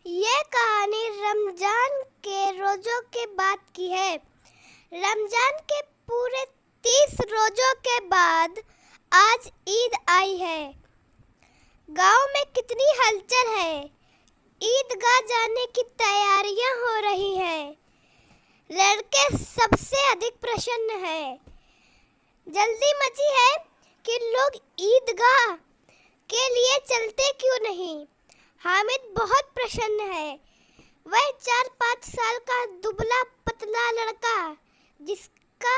ये कहानी रमजान के रोज़ों के बाद की है। रमजान के पूरे 30 रोज़ों के बाद आज ईद आई है। गांव में कितनी हलचल है। ईदगाह जाने की तैयारियां हो रही हैं। लड़के सबसे अधिक प्रसन्न हैं। जल्दी मची है कि लोग ईदगाह के लिए चलते क्यों नहीं। हामिद बहुत प्रसन्न है। वह 4-5 साल का दुबला पतला लड़का जिसका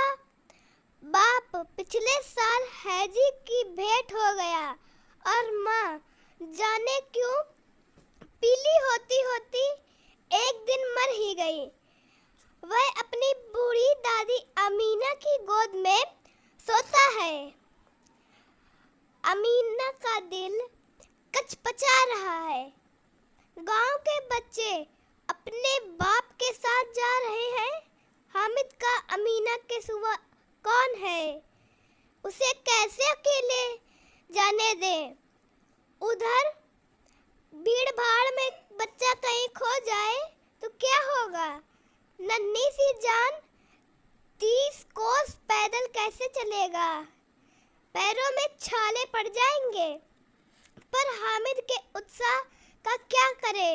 बाप पिछले साल हैजी की भेंट हो गया और माँ जाने क्यों पीली होती होती एक दिन मर ही गई। वह अपनी बूढ़ी दादी अमीना की गोद में सोता है। अमीना का दिल कचपचा रहा है। गांव के बच्चे अपने बाप के साथ जा रहे हैं। हामिद का अमीना के सिवा कौन है। उसे कैसे अकेले जाने दें। उधर भीड़ भाड़ में बच्चा कहीं खो जाए तो क्या होगा। नन्ही सी जान 30 कोस पैदल कैसे चलेगा। पैरों में छाले पड़ जाएंगे। पर हामिद के उत्साह का क्या करे।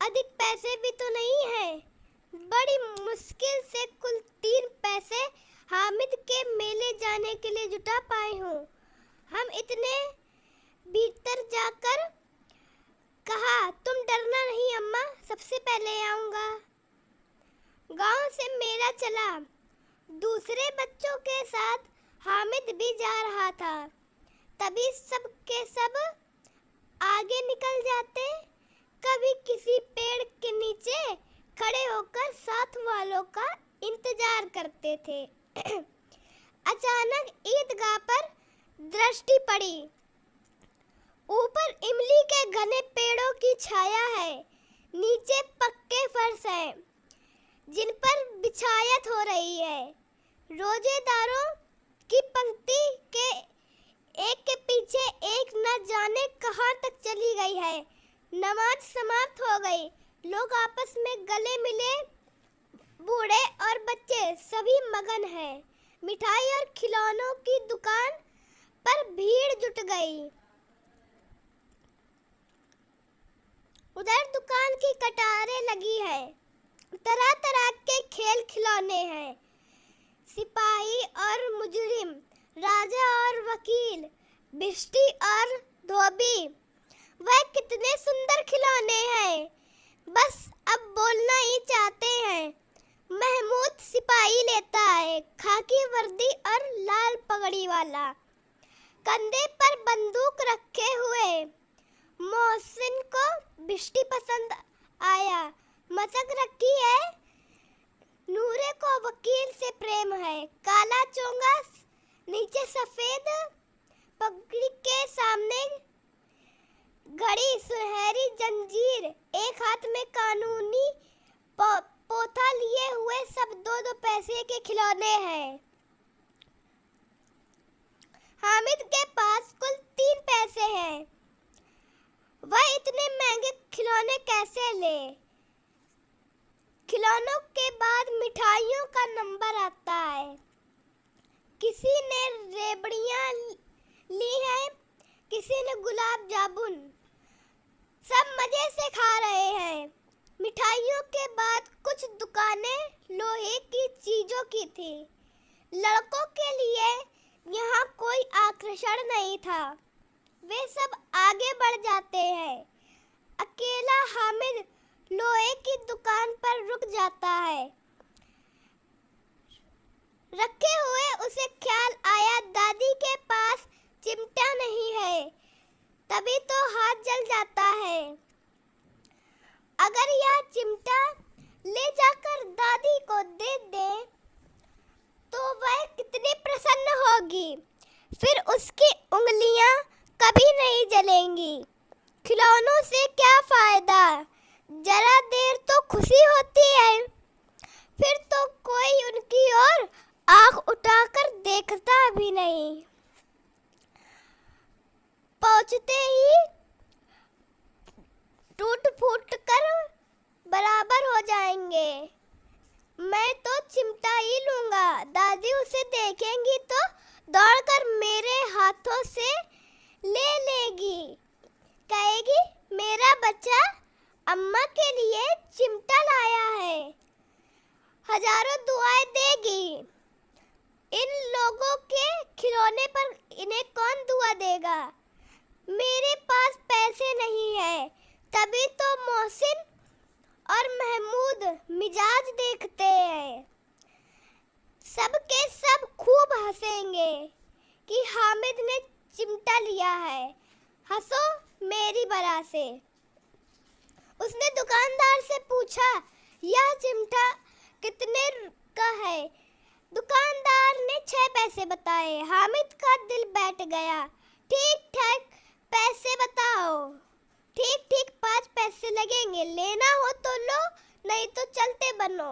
अधिक पैसे भी तो नहीं है। बड़ी मुश्किल से कुल 3 पैसे हामिद के मेले जाने के लिए जुटा पाए हूँ। हम इतने भीतर जाकर कहा, तुम डरना नहीं अम्मा, सबसे पहले आऊँगा। गांव से मेला चला। दूसरे बच्चों के साथ हामिद भी जा रहा था। तभी सब के सब आगे निकल जाते। कभी किसी पेड़ के नीचे खड़े होकर साथ वालों का इंतजार करते थे। अचानक ईदगाह पर दृष्टि पड़ी। ऊपर इमली के घने पेड़ों की छाया है। नीचे पक्के फर्श हैं जिन पर बिछायत हो रही है। रोजेदारों की पंक्ति के एक के पीछे एक न जाने कहां तक चली गई है। नमाज समाप्त हो गई। लोग आपस में गले मिले। बूढ़े और बच्चे सभी मगन हैं। मिठाई और खिलौनों की दुकान पर भीड़ जुट गई। उधर दुकान की कतारें लगी है। तरह तरह के खेल खिलौने हैं। सिपाही और मुजरिम, राजा और वकील, बिस्टी और धोबी, वह कितने सुंदर खिलौने हैं। बस अब बोलना ही चाहते हैं। महमूद सिपाही लेता है, खाकी वर्दी और लाल पगड़ी वाला, कंधे पर बंदूक रखे हुए। मोहसिन को बिस्टी पसंद आया, मशक रखी है। नूरे को वकील से प्रेम है। काला चोंगा, नीचे सफेद पगड़ी के सामने घड़ी, सुनहरी जंजीर, एक हाथ में कानूनी पोथा लिए हुए सब 2-2 पैसे के खिलौने हैं। हामिद के पास कुल 3 पैसे हैं। वह इतने महंगे खिलौने कैसे ले। खिलौनों के बाद मिठाइयों का नंबर आता है। किसी ने रेवड़ियाँ ली हैं, किसी ने गुलाब जामुन। सब मजे से खा रहे हैं। मिठाइयों के बाद कुछ दुकानें लोहे की चीजों की थी। लड़कों के लिए यहाँ कोई आकर्षण नहीं था। वे सब आगे बढ़ जाते हैं। अकेला हामिद लोहे की दुकान पर रुक जाता है। रखे हुए उसे ख्याल आया, दादी के पास चिमटा नहीं है। तभी तो हाथ जल जाता है। अगर यह चिमटा ले जाकर दादी को दे दे तो वह कितनी प्रसन्न होगी। फिर उसकी उंगलियां कभी नहीं जलेंगी। खिलौनों से क्या फायदा। जरा देर तो खुशी होती है, फिर तो कोई उनकी ओर आंख उठाकर देखता भी नहीं। पहुंचते ही टूट फूट अम्मा के लिए चिमटा लाया है, हजारों दुआएं देगी। इन लोगों के खिलौने पर इन्हें कौन दुआ देगा? मेरे पास पैसे नहीं है, तभी तो मोहसिन और महमूद मिजाज देखते हैं। सब के सब खूब हंसेंगे कि हामिद ने चिमटा लिया है। हंसो मेरी बला से। उसने दुकानदार से पूछा, यह चिमटा कितने का है? दुकानदार ने 6 पैसे बताए। हामिद का दिल बैठ गया। ठीक ठाक पैसे बताओ। ठीक ठीक 5 पैसे लगेंगे, लेना हो तो लो, नहीं तो चलते बनो।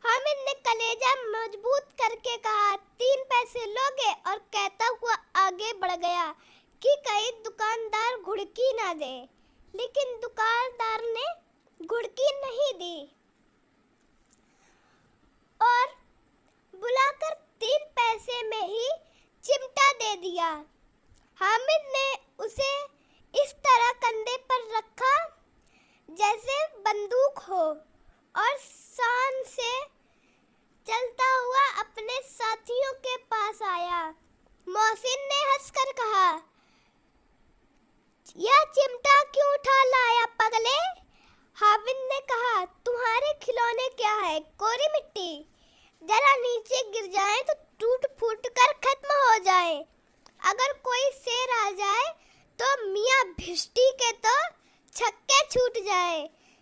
हामिद ने कलेजा मजबूत करके कहा, 3 पैसे लोगे? और कहता हुआ आगे बढ़ गया कि कहीं दुकानदार घुड़की ना दे। लेकिन दुकानदार ने घुड़की नहीं दी और बुलाकर 3 पैसे में ही चिमटा दे दिया। हामिद ने उसे इस तरह कंधे पर रखा जैसे बंदूक हो और शान से चलता हुआ अपने साथियों के पास आया। मोहसिन ने हंसकर कहा, यह चिमटा क्यों उठा लाया पगले? हामिद ने कहा, तुम्हारे खिलौने क्या है? कोरी मिट्टी, जरा नीचे गिर जाए तो टूट फूट कर खत्म हो जाए। अगर कोई शेर आ जाए तो मियाँ भिष्टी के तो छक्के छूट जाए।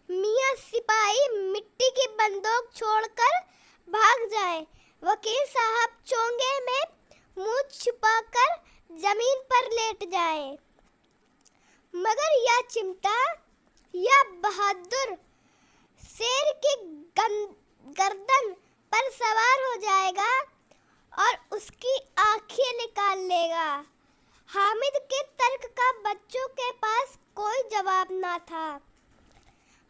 मियाँ सिपाही मिट्टी की बंदूक छोड़कर भाग जाए। वकील साहब चोंगे में मुंह छुपाकर जमीन पर लेट जाए। मगर यह चिमटा, यह बहादुर शेर की गर्दन पर सवार हो जाएगा और उसकी आंखें निकाल लेगा। हामिद के तर्क का बच्चों के पास कोई जवाब ना था।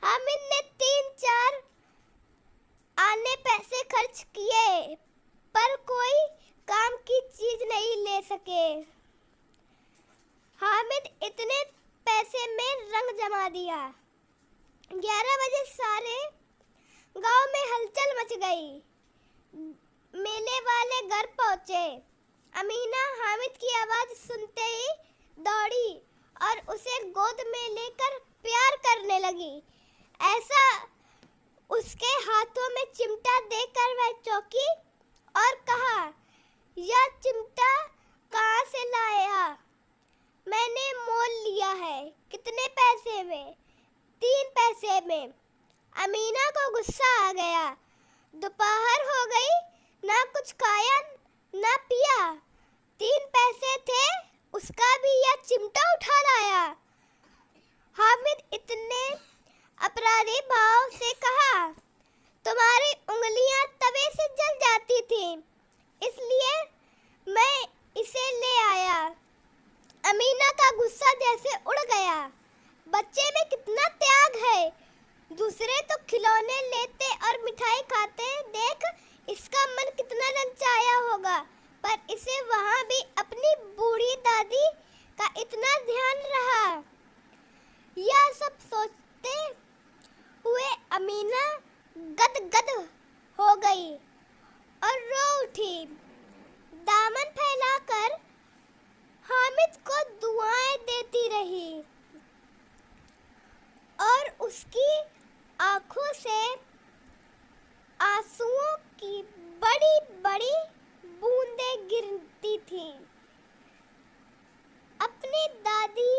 हामिद ने 3-4 आने पैसे खर्च किए पर कोई काम की चीज नहीं ले सके। हामिद इतने पैसे में रंग जमा दिया। 11 बजे सारे गांव में हलचल मच गई। मेले वाले घर पहुंचे। अमीना हामिद की आवाज सुनते ही दौड़ी और उसे गोद में लेकर प्यार करने लगी। ऐसा उसके हाथों में चिमटा देकर वह चौंकी और कहा, यह चिमटा कहाँ से लाया? मैंने मोल लिया है। कितने पैसे में? 3 पैसे में। अमीना को गुस्सा आ गया। दोपहर हो गई, ना कुछ खाया ना पिया। 3 पैसे थे, उसका भी यह चिमटा उठा लाया। हामिद इतने अपराधी भाव से कहा, तुम्हारी उंगलियां तवे से जल जाती थी, इसलिए मैं इसे ले आया। अमीना का गुस्सा जैसे उड़ गया। बच्चे में कितना त्याग है। दूसरे तो खिलौने लेते और मिठाई खाते देख इसका मन कितना ललचाया होगा, पर इसे वहाँ भी अपनी बूढ़ी दादी का इतना ध्यान रहा। यह सब सोचते हुए अमीना गदगद हो गई और रो उठी। दामन फैलाकर हामिद को दुआएं देती रही और उसकी आंखों से आंसुओं की बड़ी बड़ी बूंदें गिरती थीं। अपनी दादी